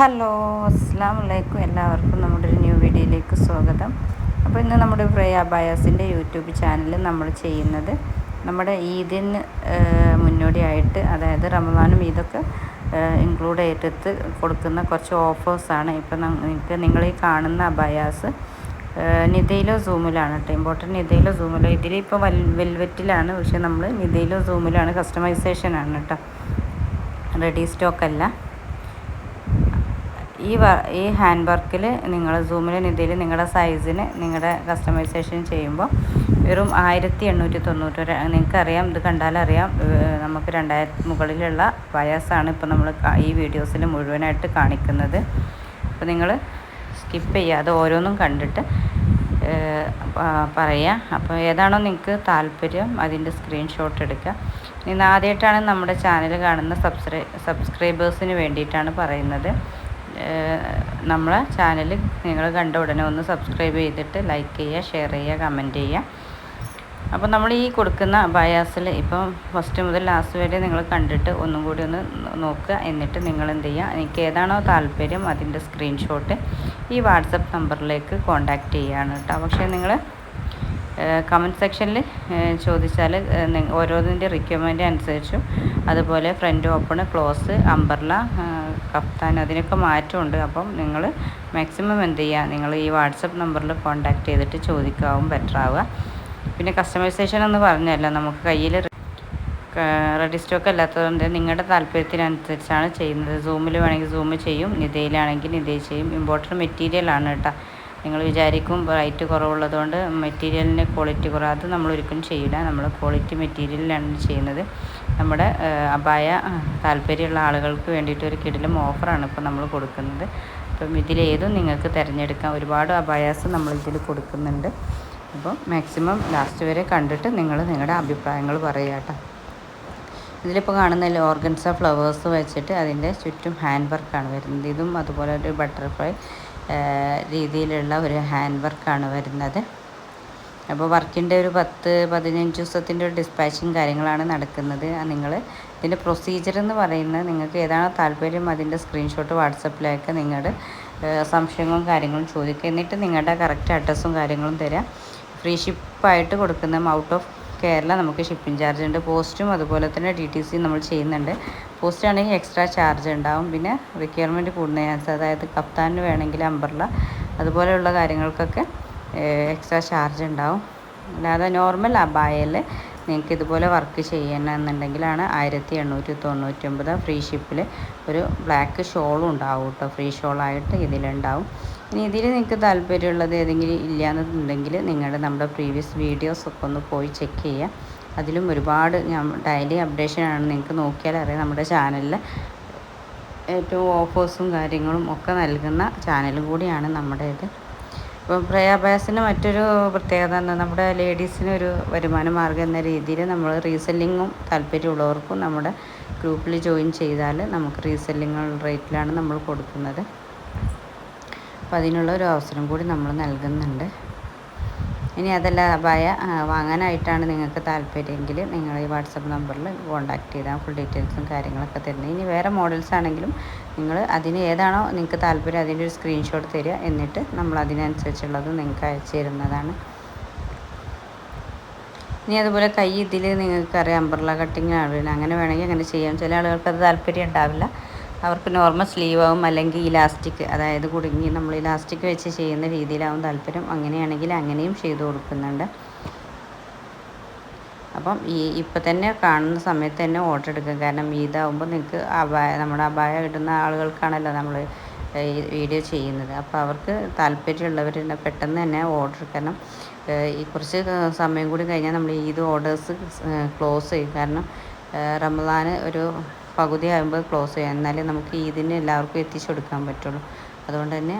Hello, അസ്സലാമു അലൈക്കും. എല്ലാവർക്കും നമ്മുടെ ഒരു ന്യൂ വീഡിയോയിലേക്ക് സ്വാഗതം. അപ്പോൾ ഇന്ന് നമ്മുടെ പ്രയ അബായാസിൻ്റെ യൂട്യൂബ് ചാനലിൽ നമ്മൾ ചെയ്യുന്നത് നമ്മുടെ ഈദിന് മുന്നോടിയായിട്ട്, അതായത് റമദാനും ഈദൊക്കെ ഇൻക്ലൂഡ് ചെയ്തിട്ട് കൊടുക്കുന്ന കുറച്ച് ഓഫേഴ്സാണ്. ഇപ്പം നിങ്ങൾ ഈ കാണുന്ന അബായാസ് നിതയിലോ സൂമിലാണ് കേട്ടോ. ഇമ്പോർട്ടൻറ്റ് നിതയിലോ സൂമിലോ. ഇതിൽ ഇപ്പോൾ വെൽവെറ്റിലാണ്, പക്ഷേ നമ്മൾ നിതയിലോ സൂമിലാണ്. കസ്റ്റമൈസേഷനാണ് കേട്ടോ, റെഡി സ്റ്റോക്കല്ല. ഈ ഹാൻഡ് വർക്കിൽ നിങ്ങൾ സൂമിൽ നിതയിൽ നിങ്ങളുടെ സൈസിന് നിങ്ങളുടെ കസ്റ്റമൈസേഷൻ ചെയ്യുമ്പോൾ വെറും 1890. നിങ്ങൾക്കറിയാം, ഇത് കണ്ടാലറിയാം, നമുക്ക് 2000 മുകളിലുള്ള വയസ്സാണ് ഇപ്പോൾ നമ്മൾ ഈ വീഡിയോസിൽ മുഴുവനായിട്ട് കാണിക്കുന്നത്. അപ്പോൾ നിങ്ങൾ സ്കിപ്പ് ചെയ്യാതെ ഓരോന്നും കണ്ടിട്ട് പറയുക. അപ്പോൾ ഏതാണോ നിങ്ങൾക്ക് താല്പര്യം അതിൻ്റെ സ്ക്രീൻഷോട്ട് എടുക്കുക. ഇന്ന് ആദ്യമായിട്ടാണ് നമ്മുടെ ചാനൽ കാണുന്ന സബ്സ്ക്രൈബേഴ്സിന് വേണ്ടിയിട്ടാണ് പറയുന്നത്. നമ്മളെ ചാനൽ നിങ്ങൾ കണ്ട ഉടനെ ഒന്ന് സബ്സ്ക്രൈബ് ചെയ്തിട്ട് ലൈക്ക് ചെയ്യുക, ഷെയർ ചെയ്യുക, കമൻറ്റ് ചെയ്യുക. അപ്പോൾ നമ്മൾ ഈ കൊടുക്കുന്ന അബായാസിൽ ഇപ്പം ഫസ്റ്റ് മുതൽ ലാസ്റ്റ് വരെ നിങ്ങൾ കണ്ടിട്ട് ഒന്നും കൂടി ഒന്ന് നോക്കുക. എന്നിട്ട് നിങ്ങൾ എന്ത് ചെയ്യുക, എനിക്ക് ഏതാണോ താല്പര്യം അതിൻ്റെ സ്ക്രീൻഷോട്ട് ഈ വാട്സപ്പ് നമ്പറിലേക്ക് കോൺടാക്റ്റ് ചെയ്യുകയാണ് കേട്ടോ. പക്ഷേ നിങ്ങൾ കമൻറ്റ് സെക്ഷനിൽ ചോദിച്ചാൽ ഓരോന്നിൻ്റെ റിക്വയർമെൻറ്റ് അനുസരിച്ചും, അതുപോലെ front open, close, umbrella, kaftan, അതിനൊക്കെ മാറ്റമുണ്ട്. അപ്പം നിങ്ങൾ മാക്സിമം എന്ത് ചെയ്യുക, നിങ്ങൾ ഈ വാട്സപ്പ് നമ്പറിൽ കോൺടാക്റ്റ് ചെയ്തിട്ട് ചോദിക്കാവും ബെറ്റർ ആവുക. പിന്നെ കസ്റ്റമൈസേഷൻ എന്ന് പറഞ്ഞല്ലോ, നമുക്ക് കയ്യിൽ റെഡി സ്റ്റോക്ക് അല്ലാത്തതുകൊണ്ട് നിങ്ങളുടെ താല്പര്യത്തിനനുസരിച്ചാണ് ചെയ്യുന്നത്. സൂമിൽ വേണമെങ്കിൽ സൂം ചെയ്യും, നിതയിലാണെങ്കിൽ നിതയിൽ ചെയ്യും. ഇമ്പോർട്ടൻ്റ് മെറ്റീരിയലാണ് കേട്ടോ. നിങ്ങൾ വിചാരിക്കും റേറ്റ് കുറവുള്ളതുകൊണ്ട് മെറ്റീരിയലിൻ്റെ ക്വാളിറ്റി കുറവ്, അത് നമ്മൾ ഒരിക്കലും ചെയ്യില്ല. നമ്മൾ ക്വാളിറ്റി മെറ്റീരിയലിലാണ് ചെയ്യുന്നത്. നമ്മുടെ അബായ താല്പര്യമുള്ള ആളുകൾക്ക് വേണ്ടിയിട്ട് ഒരു കിടിലം ഓഫറാണ് ഇപ്പോൾ നമ്മൾ കൊടുക്കുന്നത്. അപ്പം ഇതിലേതും നിങ്ങൾക്ക് തിരഞ്ഞെടുക്കാം. ഒരുപാട് അബായാസ് നമ്മൾ ഇതിൽ കൊടുക്കുന്നുണ്ട്. അപ്പോൾ മാക്സിമം ലാസ്റ്റ് വരെ കണ്ടിട്ട് നിങ്ങൾ നിങ്ങളുടെ അഭിപ്രായങ്ങൾ പറയുക കേട്ടോ. ഇതിലിപ്പോൾ കാണുന്ന ഓർഗൻസ ഫ്ലവേഴ്സ് വെച്ചിട്ട് അതിൻ്റെ ചുറ്റും ഹാൻഡ് വർക്കാണ് വരുന്നത്. ഇതും അതുപോലെ ഒരു ബട്ടർഫ്ലൈ രീതിയിലുള്ള ഒരു ഹാൻഡ് വർക്കാണ് വരുന്നത്. അപ്പോൾ വർക്കിൻ്റെ ഒരു 10-15 ദിവസത്തിൻ്റെ ഒരു ഡിസ്പാച്ചിങ് കാര്യങ്ങളാണ് നടക്കുന്നത്. നിങ്ങൾ ഇതിൻ്റെ പ്രൊസീജിയർ എന്ന് പറയുന്നത്, നിങ്ങൾക്ക് ഏതാണോ താല്പര്യം അതിൻ്റെ സ്ക്രീൻഷോട്ട് വാട്സപ്പിലേക്ക് നിങ്ങളുടെ സംശയങ്ങളും കാര്യങ്ങളും ചോദിക്കുക. എന്നിട്ട് നിങ്ങളുടെ കറക്റ്റ് അഡ്രസ്സും കാര്യങ്ങളും തരാം. ഫ്രീ ഷിപ്പായിട്ട് കൊടുക്കുന്ന ഔട്ട് ഓഫ് കേരള നമുക്ക് ഷിപ്പിംഗ് ചാർജ് ഉണ്ട്. പോസ്റ്റും അതുപോലെ തന്നെ DTC നമ്മൾ ചെയ്യുന്നുണ്ട്. പോസ്റ്റ് ആണെങ്കിൽ എക്സ്ട്രാ ചാർജ് ഉണ്ടാവും. പിന്നെ റിക്വയർമെൻറ്റ് കൂടുന്നതിനനുസരിച്ച്, അതായത് കപ്താനിന് വേണമെങ്കിൽ അംബർല അതുപോലെയുള്ള കാര്യങ്ങൾക്കൊക്കെ എക്സ്ട്രാ ചാർജ് ഉണ്ടാവും. അല്ലാതെ നോർമൽ അബായയിൽ നിങ്ങൾക്ക് ഇതുപോലെ വർക്ക് ചെയ്യണമെന്നുണ്ടെങ്കിലാണ് 1899. ഫ്രീ ഷിപ്പിൽ ഒരു ബ്ലാക്ക് ഷോളും ഉണ്ടാവും കേട്ടോ, ഫ്രീ ഷോളായിട്ട് ഇതിലുണ്ടാവും. ഇനി ഇതിൽ നിങ്ങൾക്ക് താല്പര്യമുള്ളത് ഏതെങ്കിലും ഇല്ലയെന്നുണ്ടെങ്കിൽ നമ്മുടെ പ്രീവിയസ് വീഡിയോസൊക്കെ ഒന്ന് പോയി ചെക്ക് ചെയ്യുക. അതിലും ഒരുപാട് ഡെയിലി അപ്ഡേഷനാണ്. നിങ്ങൾക്ക് നോക്കിയാൽ അറിയാം, നമ്മുടെ ചാനലിൽ ഏറ്റവും ഓഫേഴ്സും കാര്യങ്ങളും ഒക്കെ നൽകുന്ന ചാനലും കൂടിയാണ് നമ്മുടേത്. ഇപ്പം പ്രയാബാസിന് മറ്റൊരു പ്രത്യേകത എന്നാൽ, നമ്മുടെ ലേഡീസിന് ഒരു വരുമാന മാർഗ്ഗം എന്ന രീതിയിൽ നമ്മൾ റീസെല്ലിങ്ങും താല്പര്യമുള്ളവർക്കും നമ്മുടെ ഗ്രൂപ്പിൽ ജോയിൻ ചെയ്താൽ നമുക്ക് റീസെല്ലിങ് റേറ്റിലാണ് നമ്മൾ കൊടുക്കുന്നത്. അപ്പോൾ അതിനുള്ള ഒരു അവസരം കൂടി നമ്മൾ നൽകുന്നുണ്ട്. ഇനി അതല്ല, അബായ വാങ്ങാനായിട്ടാണ് നിങ്ങൾക്ക് താല്പര്യമെങ്കിൽ നിങ്ങൾ ഈ വാട്സപ്പ് നമ്പറിൽ കോൺടാക്റ്റ് ചെയ്താൽ ഫുൾ ഡീറ്റെയിൽസും കാര്യങ്ങളൊക്കെ തരുന്നത്. ഇനി വേറെ മോഡൽസ് ആണെങ്കിലും നിങ്ങൾ അതിന് ഏതാണോ നിങ്ങൾക്ക് താല്പര്യം അതിൻ്റെ ഒരു സ്ക്രീൻഷോട്ട് തരിക. എന്നിട്ട് നമ്മൾ അതിനനുസരിച്ചുള്ളത് നിങ്ങൾക്ക് അയച്ചു തരുന്നതാണ്. ഇനി അതുപോലെ കൈ ഇതിൽ നിങ്ങൾക്കറിയാം അംബ്രല്ല കട്ടിങ് ആണ്, അങ്ങനെ വേണമെങ്കിൽ അങ്ങനെ ചെയ്യാം. ചില ആളുകൾക്ക് അത് താല്പര്യം ഉണ്ടാവില്ല. അവർക്ക് നോർമൽ സ്ലീവാവും, അല്ലെങ്കിൽ ഇലാസ്റ്റിക്, അതായത് കുടുങ്ങി നമ്മൾ ഇലാസ്റ്റിക് വെച്ച് ചെയ്യുന്ന രീതിയിലാവും താല്പര്യം. അങ്ങനെയാണെങ്കിൽ അങ്ങനെയും ചെയ്തു കൊടുക്കുന്നുണ്ട്. അപ്പം ഇപ്പം തന്നെ കാണുന്ന സമയത്ത് തന്നെ ഓർഡർ എടുക്കുക. കാരണം ഇതാവുമ്പോൾ നിങ്ങൾക്ക് നമ്മുടെ അബായ ഇടുന്ന ആളുകൾക്കാണല്ലോ നമ്മൾ ഈ വീഡിയോ ചെയ്യുന്നത്. അപ്പോൾ അവർക്ക് താല്പര്യമുള്ളവർ പെട്ടെന്ന് തന്നെ ഓർഡർ, കാരണം ഈ കുറച്ച് സമയം കൂടി കഴിഞ്ഞാൽ നമ്മൾ ഈദ് ഓർഡേഴ്സ് ക്ലോസ് ചെയ്യും. കാരണം റമദാൻ ഒരു പകുതി ആകുമ്പോൾ ക്ലോസ് ചെയ്യാം, എന്നാലേ നമുക്ക് ഈദിന് എല്ലാവർക്കും എത്തിച്ചു കൊടുക്കാൻ പറ്റുള്ളൂ. അതുകൊണ്ട് തന്നെ